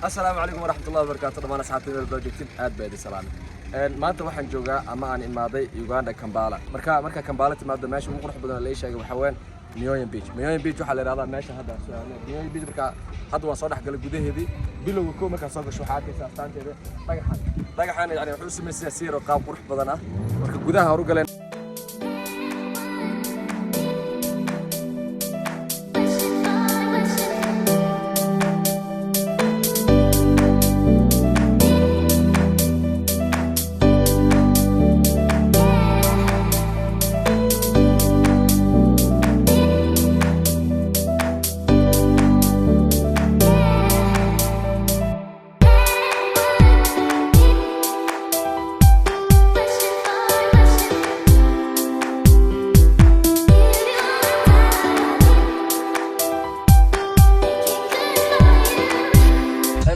السلام عليكم ورحمة الله وبركاته. طبعا أصحابي البروجكتين آد بادي سلام. maanta waxaan joogaa ama aan imaaday Uganda Kampala marka Kampala timaado meesha ugu qurux badan la ii sheegay waxa weyn Mioyo Beach waxa la yiraahdaa meesha hadda Mioyo Beach marka hadda waan soo dhaxgalay gudaheedii bilowga ko marka soo gasho waxa arkaysaa astaanteeda dhagaxan yani wuxuu sameeyay siiro qaab qurux badan ah marka gudaha horu galeen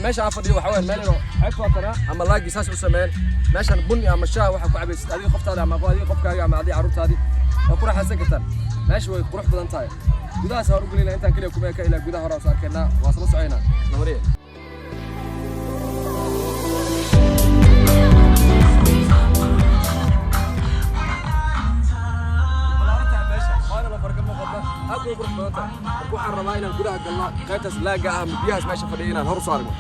meesha afadhiyo waxa weyn meel inoo xigfatana ama laagi saas u sameeyeen meeshan bunni ama shaah waxa ku cabaysid adiga qoftaada ama qofkaaga ama adiga carruurtaadi oo ku raaxaysan kartaan meesha way qurux badan tahay gudaha soo uruglina intaan kaliya kuma ka ilaa gudaha hore soo arkeenaa waa soo socoynaa namariye waxaan rabaa inaan gudaha galno qaybtaas laaga ah biyahaas meesha fadhiyo inaan hor soo aragno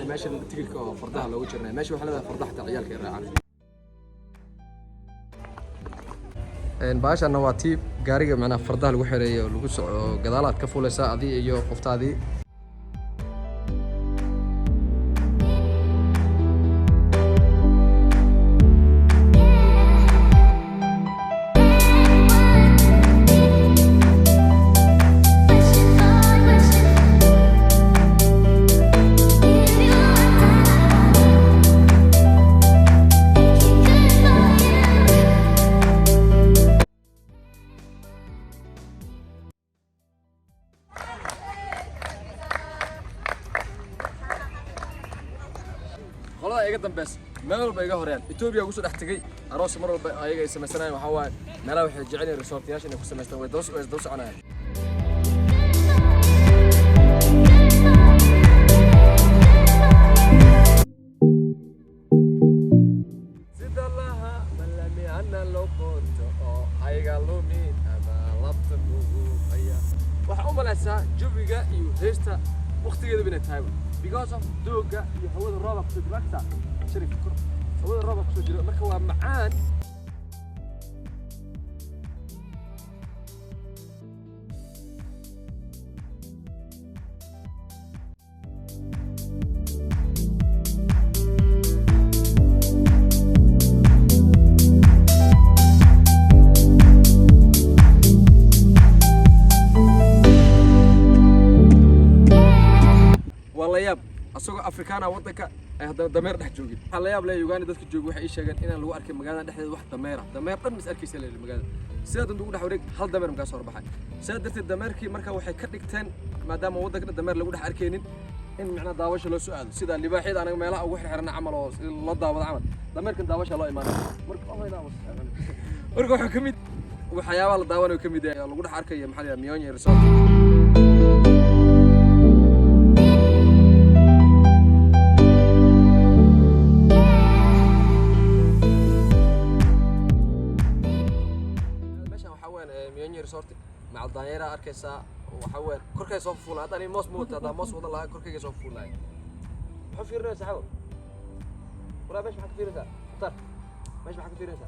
ماشي تيجي فرضها لو جرنا ماشي وحنا فرضها حتى عيالك الرعان ان baashana waa tii gaariga macna fardaha lagu xireeyo lagu soo gadaalaad ka fuulaysa adii iyo qoftaadii qolada iga dambeys meel walba iga horeen Ethiopia ugu soo dhax tagay aroos mar walba ayaga ay sameeysanayeen waxa waay meelaha waxay jecel yihiin resortyaasha inay ku sameystaan way doos soconayaan sidallaha malami anna loqonto ayaga lumin ama labta ugu haya waxa u malaysaa jawiga iyo heesta waqtigeeda bina tahay because of دوغا iyo hawada roob ku jirta shariif kor hawada roob ku jiro marka waa macaan asagoo Afrikaana wadanka ay hadda dameer dhex joogin waxa la yaab leh Uganda dadka jooga waxay sheegeen in lagu arkay magaalada dhexdeeda wax dameer dhan mis arkaysa leeyahay magaalada sidoo ugu dhex wareeg hal dameer markaa soo baxay sidoo darteed dameerkii markaa waxay ka dhigteen maadaama wadanka dameer lagu dhex arkeenin in macna daawasho loo soo aado sida libaaxyada anaga meelaha ugu xirxirna camal oo la daawado camal dameerkan daawasho loo imaanay marka waxa kamid waxyaabaha la daawanayo kamid ah lagu dhex arkayo maxaa la Mioyo Resort Mioyo Resort مع الدائرة أركيسا وحول كركي صوف فولا هذا أنا موس موت هذا موس وضل لها كركي صوف فولا حفير رأس حول ولا باش محك في رأسه طر باش محك في رأسه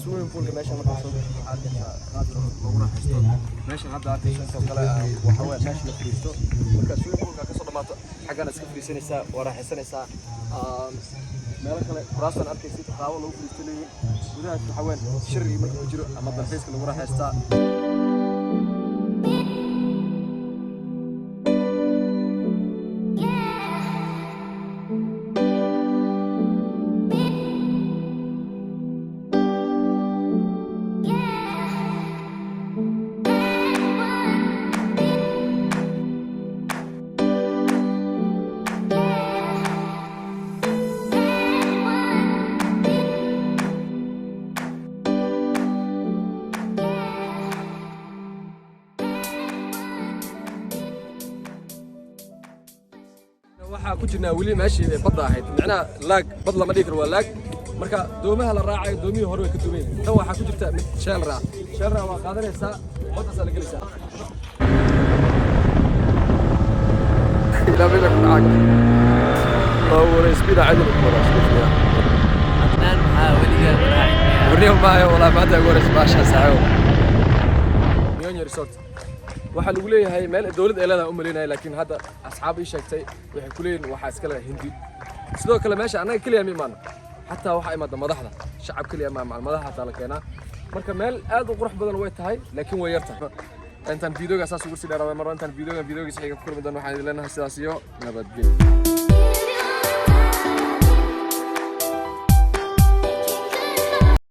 swimming pool meesha markaa soo arkaysaa qaad lagu raaxaysto meesha hadda arkaysaa soo kale waxa weeye meesha la firiisto marka swimming poolka ka soo dhamaato xaggana iska firiisanaysaa waa raaxaysanaysaa meel kale kuraastan arkaysid qaabo lagu firiisto leeyahay gudaha waxa weeye shirri marka ku jiro ama dalxiiska lagu raaxaystaa waxaa ku jirnaa weli meeshii badda ahayd macnaha laag bad lama dhigi karo waa laag marka doomaha la raacayo doomihii hore way ka duwan yihiin tan waxaa ku jirta mid sheelra waa qaadanaysaa baddaasaa la gelaysaa ilaa meesha ku dhacaaga waa wareysbida cadal ku wada shaqeeya عدنان maxaa weligaa raacay warniyo maayo walaa maanta ugu horeys baasha saaxiibo Nyonyi Resort waxa lagu leeyahay meel dawlad ay leedahay u maleynay laakiin hadda asxaab ii sheegtay waxay ku leeyihiin waxa iska leh hindi sidoo kale meesha anaga kaliya ma imaan hatta waxa imaada madaxda shacab kaliya ma madaxda taa la keenaa marka meel aad u qurux badan way tahay laakiin way yartahay intaan videoga saas ugu sii dheeraaway mar intaan videoga xiga ku kulmi doon waxaan idin leenahay sidaas iyo nabadgelyo